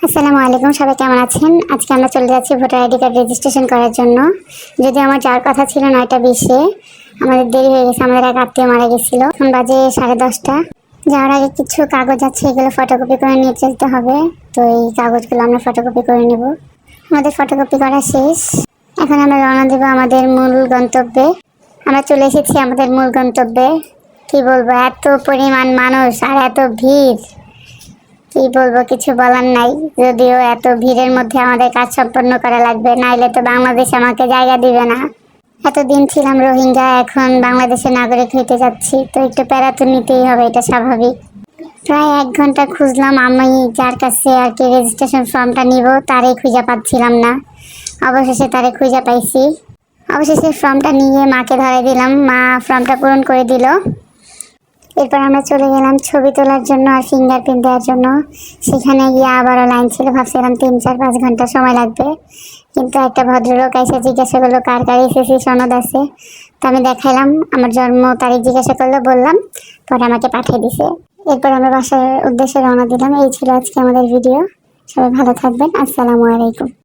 আসসালামু আলাইকুম, সবাই কেমন আছেন? আজকে আমরা চলে যাচ্ছি ভোটার আইডি কার্ড রেজিস্ট্রেশন করার জন্য। যদি আমার যাওয়ার কথা ছিল 9টা 20-এ, আমাদের দেরি হয়ে গেছে। আমাদের এক আত্মীয় মারা গেছিল। এখন বাজে 10:30। যাওয়ার আগে কিছু কাগজ আছে, এগুলো ফটোকপি করে নিয়ে যেতে হবে। তো এই কাগজগুলো আমরা ফটোকপি করে নেব। আমাদের ফটোকপি করা শেষ। এখন আমরা রওনা দেব আমাদের মূল গন্তব্যে। আমরা চলে এসেছি আমাদের মূল গন্তব্যে। কি বলবো, এত পরিমাণ মানুষ আর এত ভিড়, কি বলবো, কিছু বলার নাই। যদিও এত ভিড়ের মধ্যে আমাদের কাজ সম্পন্ন করা লাগবে, নাইলে তো বাংলাদেশ আমাকে জায়গা দিবে না। এতদিন ছিলাম রোহিঙ্গা, এখন বাংলাদেশের নাগরিক হইতে যাচ্ছি, তো একটু প্যারা তো নিতেই হবে, এটা স্বাভাবিক। প্রায় 1 ঘন্টা খুঁজলাম, আমি যার কাছে আর কি রেজিস্ট্রেশন ফর্মটা নিব তারই খুঁজে পাচ্ছিলাম না। অবশেষে তারে খুঁজে পাইছি। অবশেষে ফর্মটা নিয়ে মাকে ধরাই দিলাম, মা ফর্মটা পূরণ করে দিল। এরপর আমরা চলে গেলাম ছবি তোলার জন্য আর ফিঙ্গারপ্রিন্ট দেওয়ার জন্য। সেখানে গিয়ে আবারও লাইন ছিল, ভাবছিলাম 3-4-5 ঘন্টা সময় লাগবে, কিন্তু একটা ভদ্রলোক এসে জিজ্ঞাসা করলো কার কার এসএসসি সনদ আছে। তো আমি দেখাইলাম, আমার জন্ম তারিখ জিজ্ঞাসা করলো, বললাম, পরে আমাকে পাঠিয়ে দিছে। এরপর আমরা বাসার উদ্দেশ্যে রওনা দিলাম। এই ছিল আজকে আমাদের ভিডিও। সবাই ভালো থাকবেন। আসসালামু আলাইকুম।